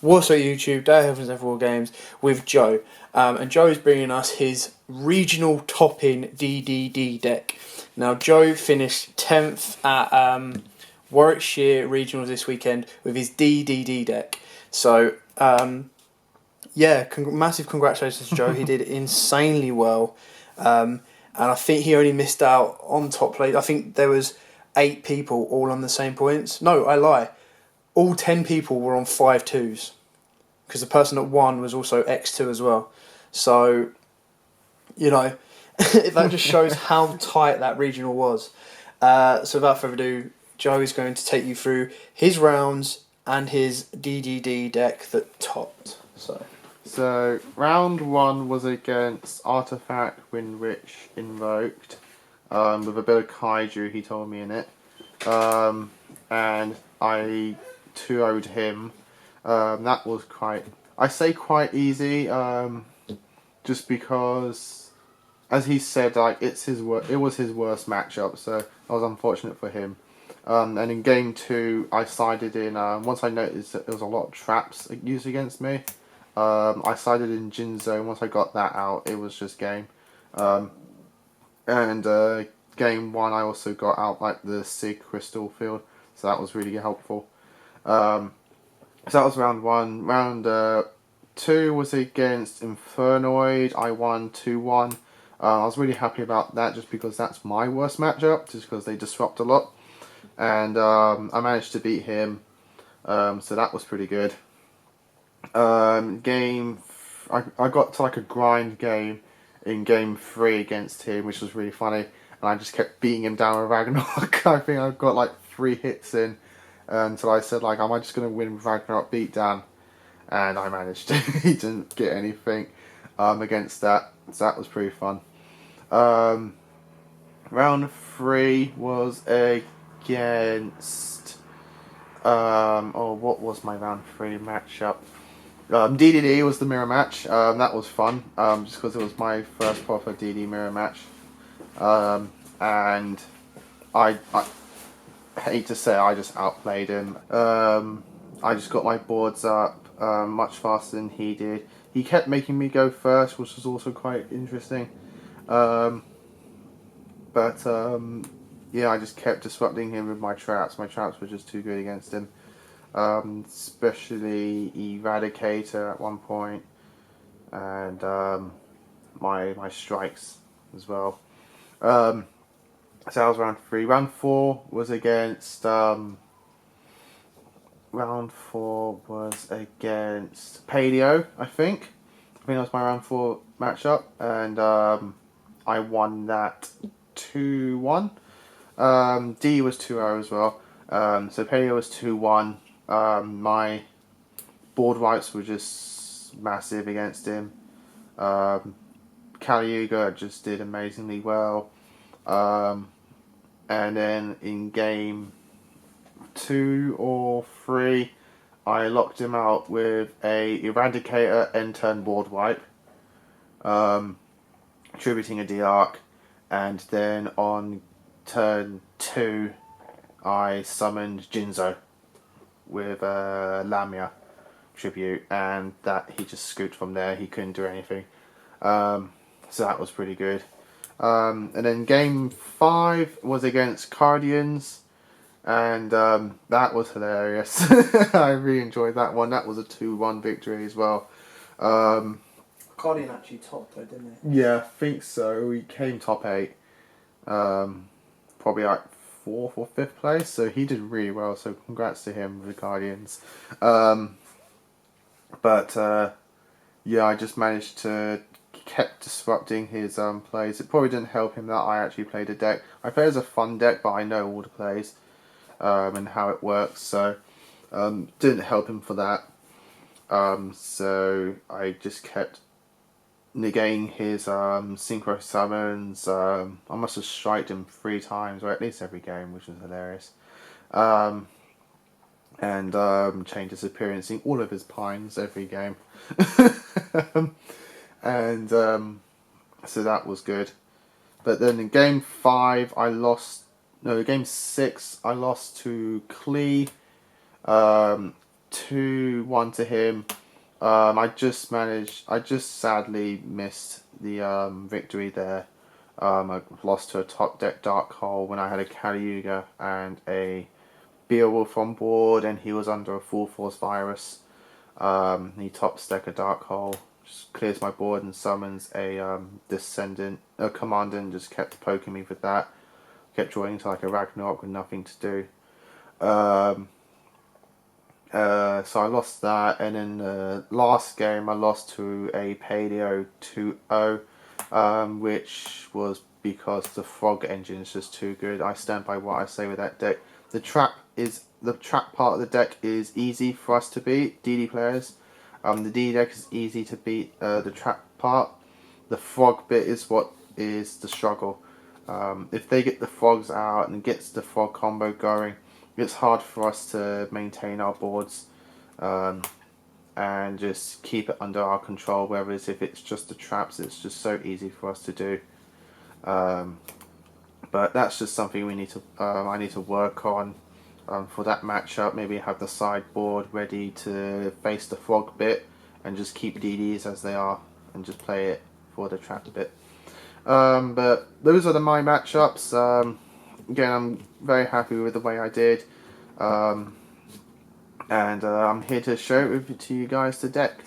What's up YouTube, Day of War Games with Joe. And Joe is bringing us his regional topping DDD deck. Now Joe finished 10th at Warwickshire Regionals this weekend with his DDD deck. So massive congratulations to Joe, he did insanely well. And I think he only missed out on top place. I think there was 8 people all on the same points. No, I lie. All 10 people were on 5-2s. Because the person that won was also X2 as well. So, that just shows how tight that regional was. So without further ado, Joe is going to take you through his rounds and his DDD deck that topped. So round 1 was against Artifact Windwitch Invoked, with a bit of Kaiju, he told me in it. And I 2-0'd him. That was quite easy, just because, as he said, like it was his worst matchup, so that was unfortunate for him. And in game 2, I sided in, once I noticed that there was a lot of traps used against me, I sided in Jinzo, and once I got that out, it was just game. And game 1, I also got out like the Sig Crystal field, so that was really helpful. So that was round 1. Round 2 was against Infernoid. I won 2-1. I was really happy about that just because that's my worst matchup, just because they disrupt a lot. And I managed to beat him, so that was pretty good. I got to like a grind game in game 3 against him, which was really funny. And I just kept beating him down with Ragnarok. I think I got like 3 hits in. Until I said, like, am I just going to win with Ragnarok beatdown? And I managed to. He didn't get anything against that. So that was pretty fun. Round 3 was against... what was my round 3 matchup? DDD was the mirror match. That was fun. Just because it was my first proper DD mirror match. And I hate to say I just outplayed him. I just got my boards up much faster than he did. He kept making me go first, which was also quite interesting. I just kept disrupting him with my traps. My traps were just too good against him. Especially Eradicator at one point, and my strikes as well. So that was round 3. Round 4 was against Paleo, I think. That was my round 4 matchup, and I won that 2-1. D was 2-0 as well. So Paleo was 2-1. My board wipes were just massive against him. Caliuga just did amazingly well. And then in game 2 or 3, I locked him out with a Eradicator end-turn board wipe, tributing a D-Arc, and then on turn 2, I summoned Jinzo with a Lamia tribute, and that he just scooped from there. He couldn't do anything, so that was pretty good. And then game 5 was against Guardians, and that was hilarious. I really enjoyed that one. That was a 2-1 victory as well. Guardian actually topped though, didn't he? Yeah, I think so. He came top 8. Probably like 4th or 5th place, so he did really well, so congrats to him with the Guardians. I just managed to kept disrupting his plays. It probably didn't help him that I actually played a deck. I play as a fun deck, but I know all the plays and how it works, so didn't help him for that. So I just kept negating his synchro summons. I must have striked him 3 times, or at least every game, which was hilarious. And changed his appearance in all of his pines every game. And so that was good. But then in game 5, game 6, I lost to Klee. 2-1 to him. I just sadly missed the victory there. I lost to a top deck Dark Hole when I had a Caliuga and a Beowulf on board, and he was under a Full Force Virus. He top deck a Dark Hole, just clears my board and summons a Commandant, just kept poking me with that. Kept drawing into like a Ragnarok with nothing to do. So I lost that, and in the last game I lost to a Paleo 2-0, which was because the Frog engine is just too good. I stand by what I say with that deck. The trap part of the deck is easy for us to beat, DD players. The DD deck is easy to beat the trap part. The Frog bit is what is the struggle. If they get the Frogs out and gets the Frog combo going, it's hard for us to maintain our boards and just keep it under our control, whereas if it's just the traps, it's just so easy for us to do. But that's just something we need to I need to work on for that matchup. Maybe have the sideboard ready to face the Frog bit and just keep DDs as they are and just play it for the trap bit. But those are my matchups. Again, I'm very happy with the way I did, and I'm here to show it to you guys the deck,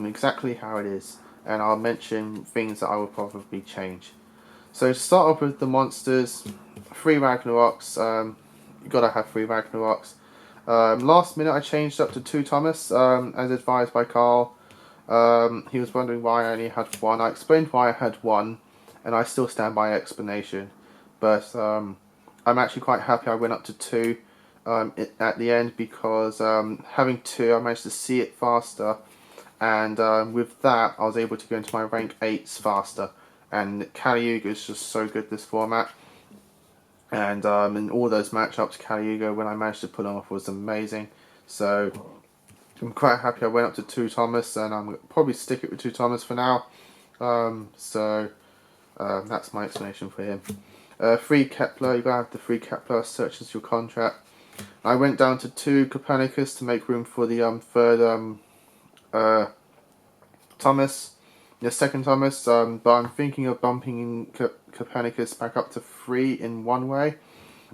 exactly how it is, and I'll mention things that I will probably change. So to start off with the monsters, 3 Ragnaroks. You gotta have 3 Ragnaroks. Last minute I changed up to 2 Thomas, as advised by Carl. He was wondering why I only had 1. I explained why I had 1, and I still stand by explanation. But I'm actually quite happy I went up to 2 at the end, because having 2 I managed to see it faster, and with that I was able to go into my rank 8s faster, and Caliuga is just so good this format, and in all those matchups Caliuga, when I managed to pull him off, was amazing. So I'm quite happy I went up to 2 Thomas, and I'm probably stick it with 2 Thomas for now. That's my explanation for him. 3 Kepler, you gotta have the 3 Kepler, such as your contract. I went down to 2 Copernicus to make room for the 3rd Thomas, the 2nd Thomas, but I'm thinking of bumping Copernicus back up to 3 in one way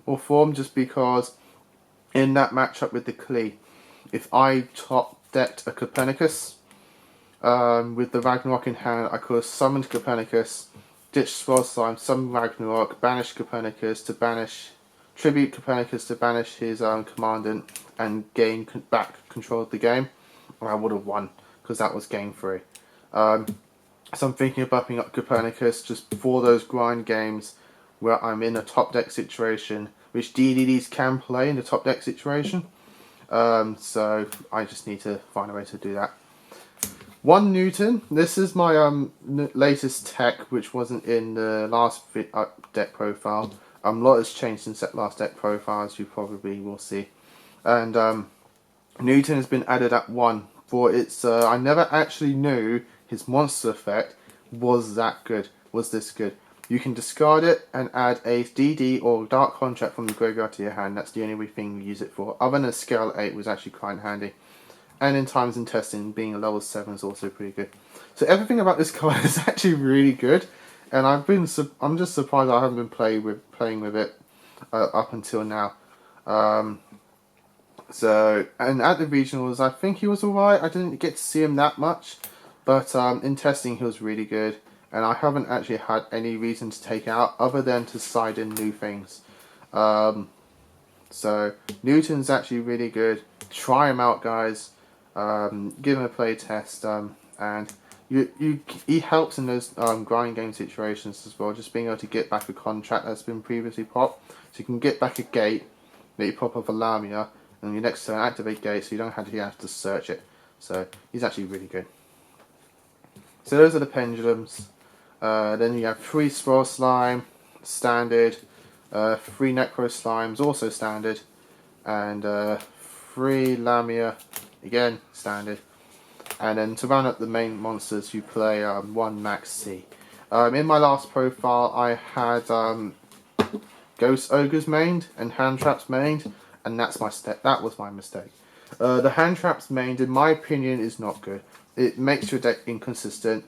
or form, just because in that matchup with the Klee, if I top decked a Copernicus with the Ragnarok in hand, I could have summoned Copernicus, ditched Swell Slime, summon Ragnarok, banish Copernicus to banish, tribute Copernicus to banish his Commandant, and gain back control of the game, and I would have won, because that was game 3. So I'm thinking of bumping up Copernicus just for those grind games where I'm in a top deck situation, which DDDs can play in the top deck situation. So I just need to find a way to do that. 1 Newton. This is my latest tech, which wasn't in the last deck profile. A lot has changed since that last deck profile, as you probably will see. And Newton has been added at 1 for its. I never actually knew his monster effect was this good. You can discard it and add a DD or Dark Contract from the graveyard to your hand. That's the only thing you use it for. Other than a scale 8 was actually quite handy. And in Times and Testing, being a level 7 is also pretty good. So everything about this card is actually really good. And I'm just surprised I haven't been playing with it up until now. And at the regionals, I think he was alright. I didn't get to see him that much. But in testing, he was really good, and I haven't actually had any reason to take out other than to side in new things. So Newton's actually really good. Try him out, guys. Give him a play test, and he helps in those grind game situations as well. Just being able to get back a contract that's been previously popped, so you can get back a gate that you pop off a Lamia, and your next turn activate gate, so you don't have to search it. So he's actually really good. So those are the pendulums. Then you have 3 Swirl Slime, standard, 3 Necro Slimes, also standard, and 3 Lamia, again standard. And then to round up the main monsters, you play 1 Max C. In my last profile, I had Ghost Ogres mained and Hand Traps mained, and that was my mistake. The hand traps main, in my opinion, is not good. It makes your deck inconsistent,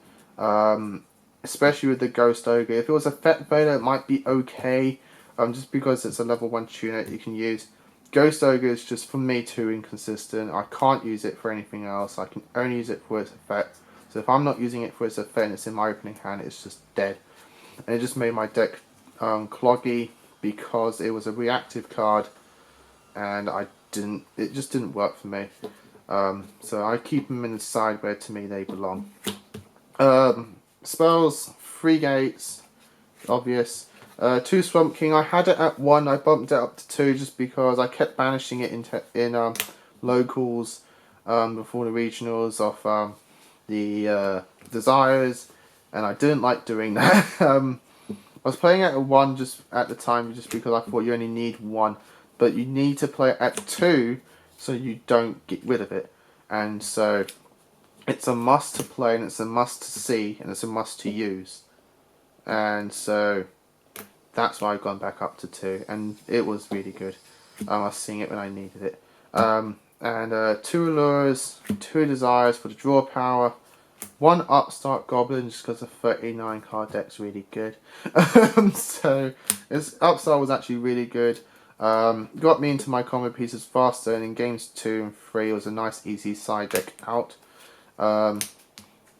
especially with the Ghost Ogre. If it was a Fet Vader, it might be okay, just because it's a level 1 tuner you can use. Ghost Ogre is just, for me, too inconsistent. I can't use it for anything else. I can only use it for its effect. So if I'm not using it for its effect and it's in my opening hand, it's just dead. And it just made my deck cloggy because it was a reactive card, and it just didn't work for me. So I keep them in the side where to me they belong. Spells, 3 gates, obvious. 2 Swamp King, I had it at 1, I bumped it up to 2 just because I kept banishing it in locals before the regionals of the Desires, and I didn't like doing that. I was playing it at 1 just at the time just because I thought you only need 1, but you need to play it at 2 so you don't get rid of it. And so it's a must to play, and it's a must to see, and it's a must to use. And so that's why I've gone back up to 2, and it was really good. I was seeing it when I needed it. And 2 Allures, 2 Desires for the draw power, 1 Upstart Goblin just because the 39 card deck's really good. So its Upstart was actually really good. Got me into my combo pieces faster, and in games 2 and 3 it was a nice easy side deck out.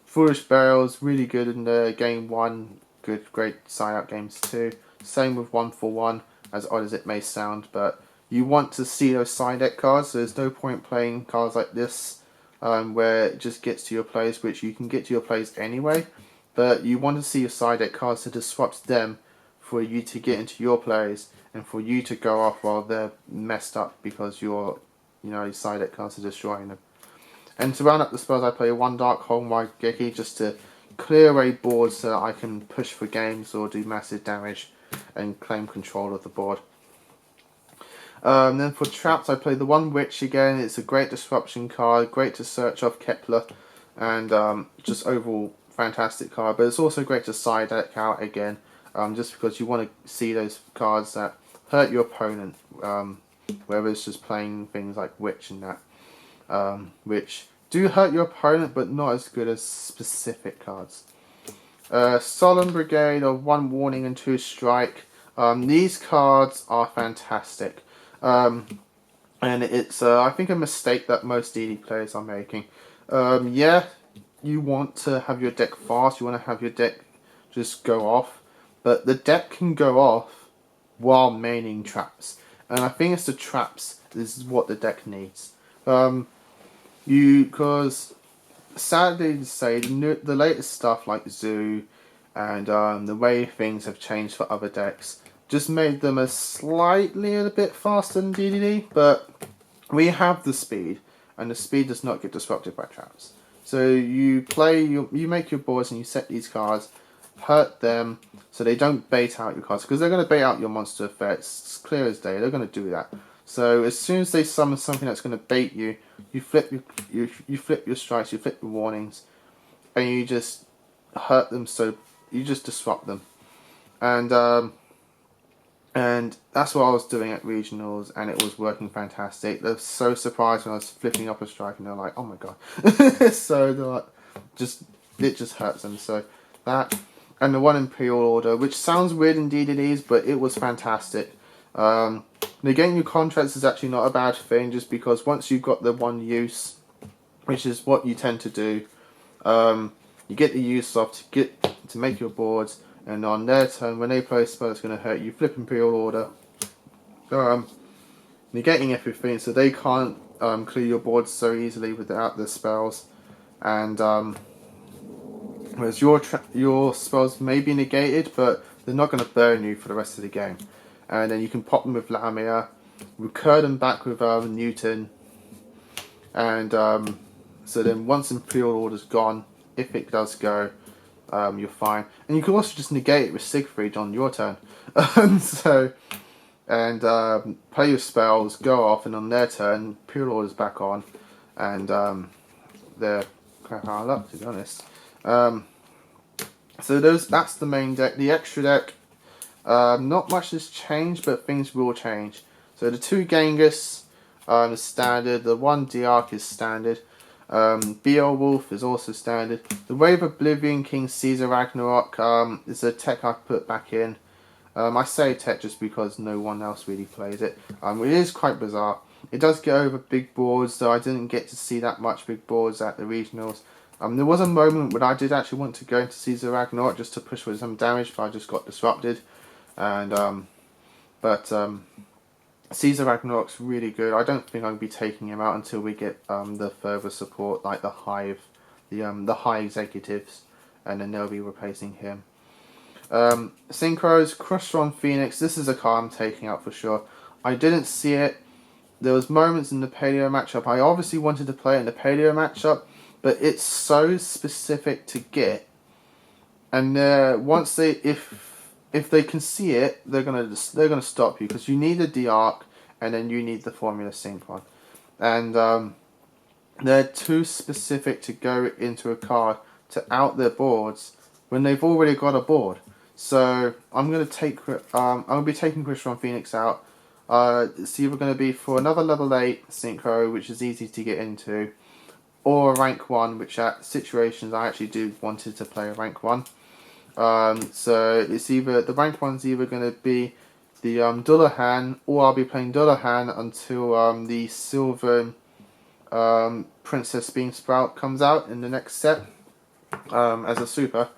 Foolish Burial's really good in the game 1, great side out games 2. Same with 1 for 1, as odd as it may sound, but you want to see those side deck cards, so there's no point playing cards like this where it just gets to your plays, which you can get to your plays anyway, but you want to see your side deck cards to disrupt them for you to get into your plays and for you to go off while they're messed up because your side deck cards are destroying them. And to round up the spells, I play 1 Dark Hole YUGIOH just to clear away boards so that I can push for games or do massive damage and claim control of the board. Then for traps, I play the 1 Witch again. It's a great disruption card, great to search off Kepler, and just overall fantastic card. But it's also great to side deck out again, just because you want to see those cards that hurt your opponent, whether it's just playing things like Witch and that, which do hurt your opponent, but not as good as specific cards. Solemn Brigade of 1 Warning and 2 Strike. These cards are fantastic. And it's, I think, a mistake that most DD players are making. Yeah, you want to have your deck fast, you want to have your deck just go off, but the deck can go off while maining traps. And I think it's the traps, this is what the deck needs. Because sadly to say, the latest stuff like Zoo and the way things have changed for other decks just made them a bit faster than DDD, but we have the speed, and the speed does not get disrupted by traps. So you make your boards and you set these cards, hurt them so they don't bait out your cards, because they're going to bait out your monster effects. It's clear as day, they're going to do that. So as soon as they summon something that's going to bait you, you flip your strikes, you flip your warnings, and you just hurt them. So you just disrupt them, and that's what I was doing at regionals, and it was working fantastic. They're so surprised when I was flipping up a strike, and they're like, "Oh my god!" So they're like, it just hurts them. So that, and the 1 Imperial Order, which sounds weird in DDDs, but it was fantastic. Negating your contracts is actually not a bad thing, just because once you've got the 1 use, which is what you tend to do, you get the use off to make your boards, and on their turn, when they play a spell that's going to hurt you, flip Imperial Order, negating everything, so they can't clear your boards so easily without the spells, and whereas your spells may be negated, but they're not going to burn you for the rest of the game. And then you can pop them with Lamia, recur them back with Newton, and so then once Imperial Order's gone, if it does go, you're fine. And you can also just negate it with Siegfried on your turn. Play your spells, go off, and on their turn, Imperial Order's back on, and they're crap out of luck, to be honest. So that's the main deck. The extra deck, not much has changed, but things will change. So the 2 Genghis, standard. The 1D Arc is standard. Beowulf is also standard. The Wave Oblivion King Caesar Ragnarok is a tech I put back in. I say tech just because no one else really plays it. It is quite bizarre. It does get over big boards, though I didn't get to see that much big boards at the regionals. There was a moment when I did actually want to go into Caesar Ragnarok just to push for some damage, but I just got disrupted. And Caesar Ragnarok's really good. I don't think I'll be taking him out until we get the further support, like the Hive, the high executives, and then they'll be replacing him. Synchros, Crushtron Phoenix. This is a card I'm taking out for sure. I didn't see it. There was moments in the Paleo matchup. I obviously wanted to play it in the Paleo matchup, but it's so specific to get, and once if they can see it, they're gonna stop you, because you need a D-Arc and then you need the Formula Synchron, and they're too specific to go into a card to out their boards when they've already got a board. So I'm gonna be taking Crushtron Phoenix out. It's either going to be for another level 8 Synchro, which is easy to get into, or a rank 1, which at situations I actually do wanted to play a rank 1. So it's either, the rank 1's either going to be the Dullahan, or I'll be playing Dullahan until the Silver Princess Beam Sprout comes out in the next set as a super.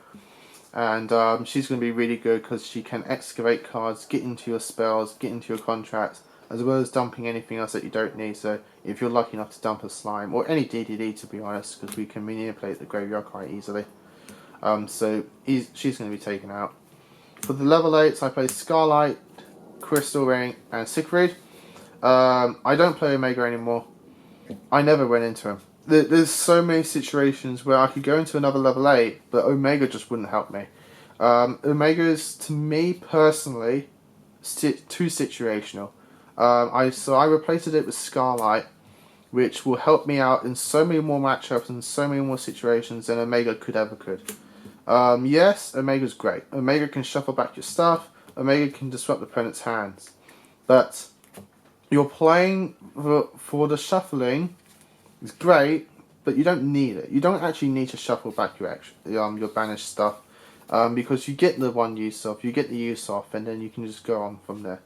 And she's going to be really good because she can excavate cards, get into your spells, get into your contracts, as well as dumping anything else that you don't need. So if you're lucky enough to dump a slime, or any DDD to be honest, because we can manipulate the graveyard quite easily. She's going to be taken out. For the level 8s, I play Scarlight, Crystal Ring, and Siegfried. I don't play Omega anymore. I never went into him. There's so many situations where I could go into another level 8, but Omega just wouldn't help me. Omega is, to me personally, too situational. So I replaced it with Scarlight, which will help me out in so many more matchups and so many more situations than Omega could. Yes, Omega's great. Omega can shuffle back your stuff. Omega can disrupt the opponent's hands. But you're playing for the shuffling. It's great, but you don't need it. You don't actually need to shuffle back your banished stuff, because you get the one use off, you get the use off, and then you can just go on from there.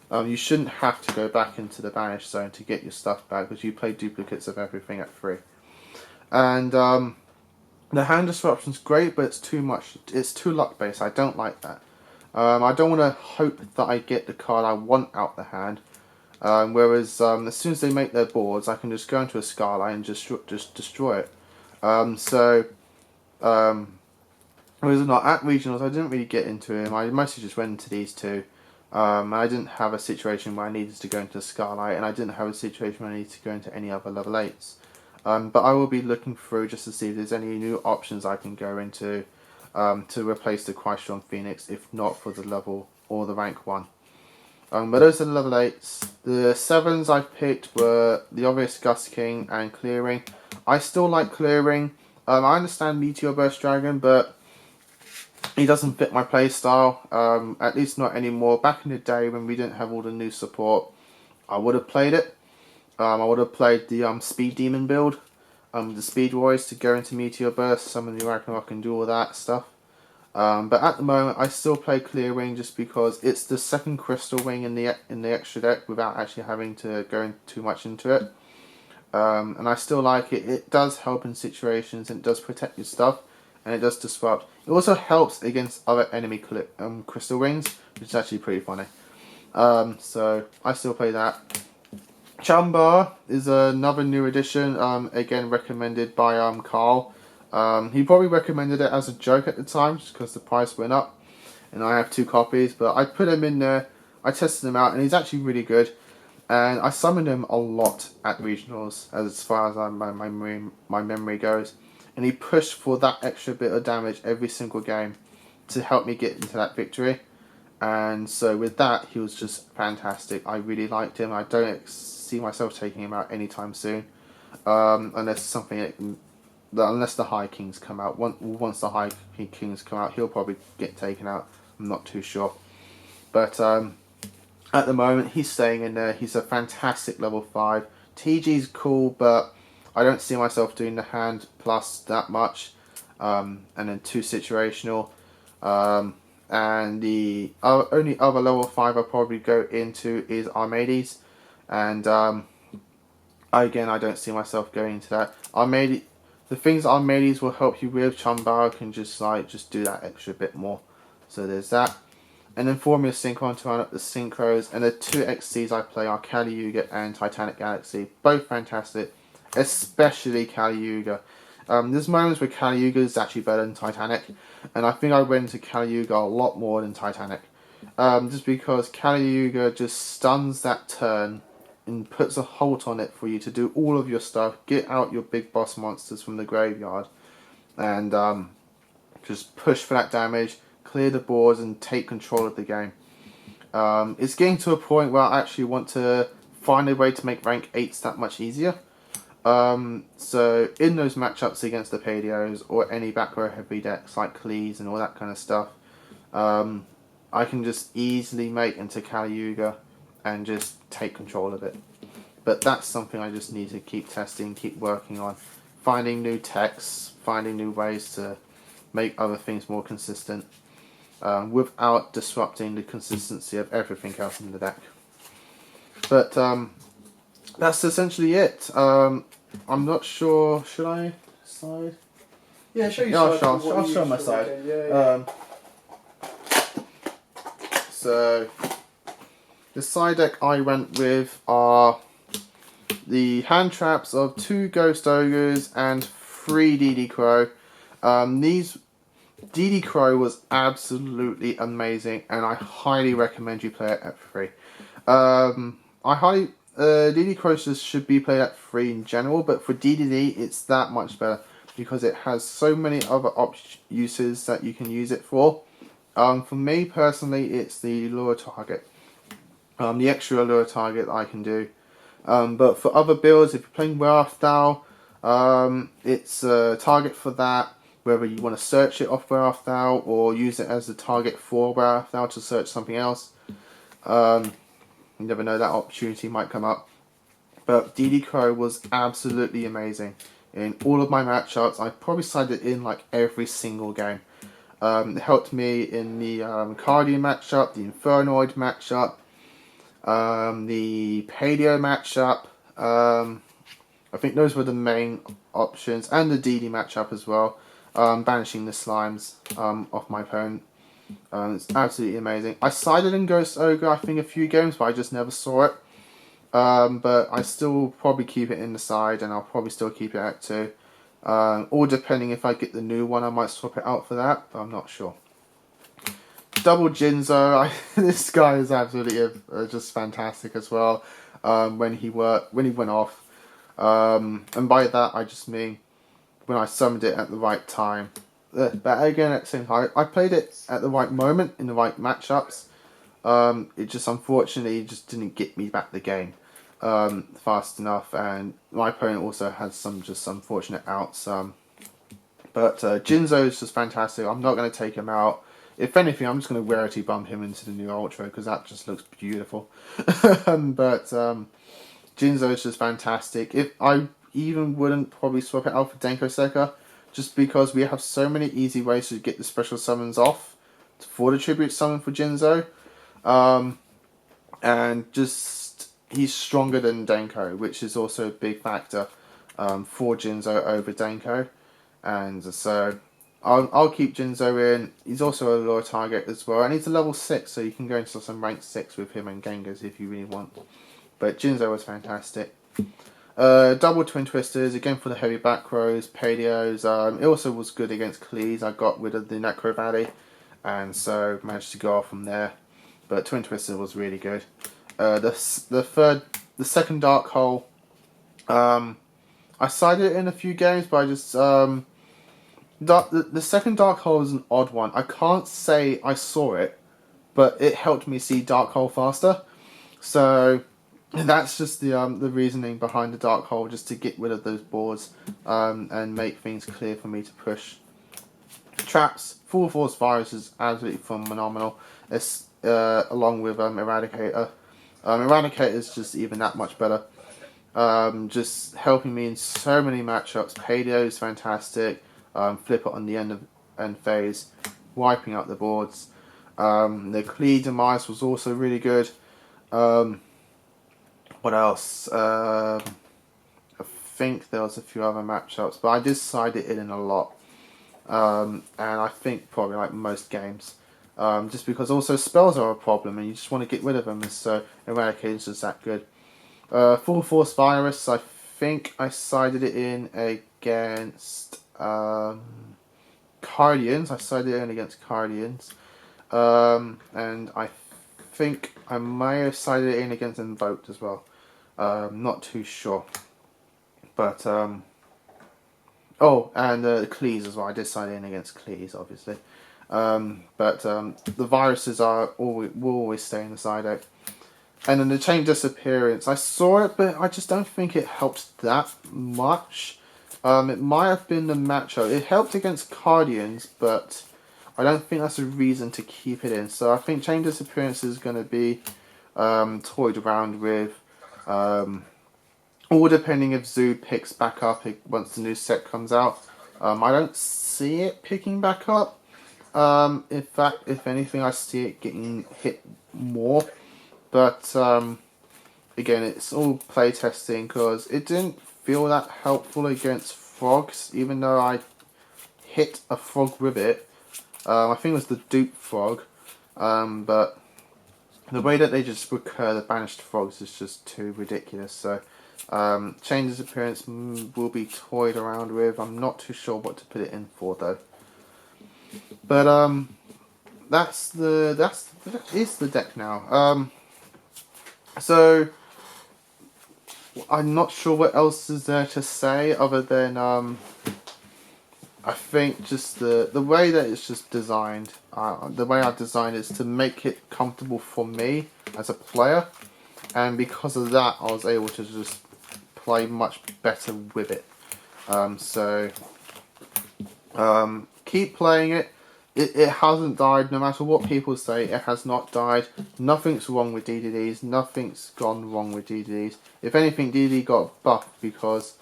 You shouldn't have to go back into the banished zone to get your stuff back, because you play duplicates of everything at 3. And the hand disruption's great, but it's too much. It's too luck based. I don't like that. I don't want to hope that I get the card I want out the hand. Whereas as soon as they make their boards, I can just go into a Scarlight and just destroy it. Whereas not at regionals, I didn't really get into him. I mostly just went into these two. I didn't have a situation where I needed to go into Scarlight, and I didn't have a situation where I needed to go into any other level 8s. But I will be looking through just to see if there's any new options I can go into to replace the Crushtron Phoenix, if not for the level or the rank 1. But those are the level 8s. The 7s I've picked were the obvious Gust King and Clearing. I still like Clearing. I understand Meteor Burst Dragon, but he doesn't fit my playstyle. At least not anymore. Back in the day when we didn't have all the new support, I would have played it. I would have played the Speed Demon build, the Speed Warriors to go into Meteor Burst, summon the Ragnarok and do all that stuff. But at the moment, I still play Clear Ring just because it's the second Crystal Ring in the extra deck without actually having to go too much into it. And I still like it. It does help in situations, and it does protect your stuff, and it does disrupt. It also helps against other enemy Crystal Rings, which is actually pretty funny. So I still play that. Chumbar is another new addition, again recommended by Carl. He probably recommended it as a joke at the time, just because the price went up, and I have 2 copies, but I put him in there, I tested him out, and he's actually really good, and I summoned him a lot at regionals, as far as my memory goes, and he pushed for that extra bit of damage every single game to help me get into that victory, and so with that, he was just fantastic. I really liked him. I don't see myself taking him out anytime soon, unless the High Kings come out. Once the High Kings come out, he'll probably get taken out. I'm not too sure. But at the moment, he's staying in there. He's a fantastic level 5. TG's cool, but I don't see myself doing the hand plus that much. And then 2 situational. And the only other level 5 I'll probably go into is Armades. And again, I don't see myself going into that. The things Armades will help you with, Chumbara can just do that extra bit more. So there's that. And then Formula Synchron to run up the Synchros. And the 2 XCs I play are Kali Yuga and Titanic Galaxy. Both fantastic. Especially Kali Yuga. There's moments where Kali Yuga is actually better than Titanic. And I think I went into Kali Yuga a lot more than Titanic. Just because Kali Yuga just stuns that turn and puts a halt on it for you to do all of your stuff. Get out your big boss monsters from the graveyard. And just push for that damage. Clear the boards and take control of the game. It's getting to a point where I actually want to find a way to make rank 8s that much easier. So in those matchups against the Padios or any back row heavy decks like Cleese and all that kind of stuff, I can just easily make into Kali Yuga and just take control of it. But that's something I just need to keep testing, keep working on, finding new techs, finding new ways to make other things more consistent. Without disrupting the consistency of everything else in the deck. But that's essentially it. I'm not sure. Should I side? Yeah, show you. Yeah, I'll show my side. So the side deck I went with are the hand traps of 2 Ghost Ogres and 3 DD Crow. These DD Crow was absolutely amazing, and I highly recommend you play it at 3. DD Crow should be played at 3 in general, but for DDD it's that much better because it has so many other uses that you can use it for. For me personally, it's the lure target, the extra lure target I can do. But for other builds, if you're playing Wrathdow, it's a target for that. Whether you want to search it off Wrathdow or use it as a target for Wrathdow to search something else. You never know, that opportunity might come up. But DD Crow was absolutely amazing. In all of my matchups, I probably sided in like every single game. It helped me in the Cardio matchup, the Infernoid matchup, the Padio matchup. I think those were the main options, and the DD matchup as well. Banishing the slimes off my opponent. It's absolutely amazing. I sided in Ghost Ogre I think a few games, but I just never saw it. But I still probably keep it in the side, and I'll probably still keep it at 2. Or depending if I get the new one, I might swap it out for that, but I'm not sure. Double Jinzo, this guy is absolutely just fantastic as well. When he went off, and by that I just mean when I summoned it at the right time. But again, at the same time, I played it at the right moment in the right matchups. It just unfortunately just didn't get me back the game fast enough, and my opponent also had some just unfortunate outs. But Jinzo is just fantastic. I'm not going to take him out. If anything, I'm just going to rarity bump him into the new Ultra because that just looks beautiful. But Jinzo is just fantastic. If I even wouldn't probably swap it out for Denko Sekka, just because we have so many easy ways to get the special summons off for the tribute summon for Jinzo. And just he's stronger than Denko, which is also a big factor for Jinzo over Denko. And so I'll keep Jinzo in. He's also a lure target as well, and he's a level 6, so you can go into some rank 6 with him and Genghis if you really want. But Jinzo was fantastic. Double Twin Twisters, again for the heavy back rows, Padios. It also was good against Cleese. I got rid of the Necro Valley, and so managed to go off from there. But Twin Twister was really good. The second Dark Hole, I sided it in a few games, but I just the second Dark Hole is an odd one. I can't say I saw it, but it helped me see Dark Hole faster. So that's just the reasoning behind the Dark Hole, just to get rid of those boards and make things clear for me to push. Traps, Full Force Virus is absolutely phenomenal. It's along with Eradicator. Eradicator is just even that much better. just helping me in so many matchups. Paleo is fantastic. Flip it on the end phase, wiping out the boards. The Klee demise was also really good. What else? I think there was a few other matchups, but I did side it in a lot. And I think probably like most games. Just because also spells are a problem and you just want to get rid of them, and so Eradicating is just that good. Full Force Virus, I think I sided it in against Guardians. I sided it in against Guardians. And I think I may have sided it in against Invoked as well. Not too sure. But, oh, and Cleese as well. I did side in against Cleese, obviously. But the viruses will always stay in the side out. And then the Chain Disappearance, I saw it, but I just don't think it helped that much. It might have been the matchup. It helped against Guardians, but I don't think that's a reason to keep it in. So I think Chain Disappearance is going to be toyed around with. All depending if Zoo picks back up once the new set comes out. I don't see it picking back up. In fact, if anything, I see it getting hit more. But again, it's all playtesting because it didn't feel that helpful against frogs, even though I hit a frog with it. I think it was the dupe frog, but the way that they just recur the banished frogs is just too ridiculous. So Chain Disappearance will be toyed around with. I'm not too sure what to put it in for though. But that is the deck now. So I'm not sure what else is there to say other than I think just the way that it's just designed, the way I designed it is to make it comfortable for me as a player, and because of that I was able to just play much better with it. Keep playing it. It hasn't died, no matter what people say, it has not died. Nothing's wrong with DDDs, nothing's gone wrong with DDDs. If anything, DDD got buffed because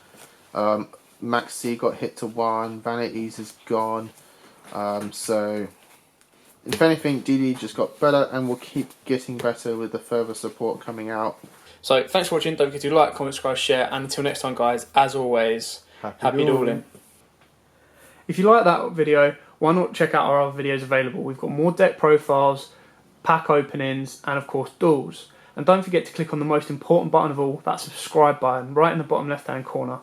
Maxi got hit to 1, Vanities is gone. So, if anything, DDD just got better and will keep getting better with the further support coming out. So, thanks for watching, don't forget to like, comment, subscribe, share, and until next time guys, as always, happy dueling. If you like that video, why not check out our other videos available? We've got more deck profiles, pack openings, and of course duels. And don't forget to click on the most important button of all, that subscribe button, right in the bottom left hand corner.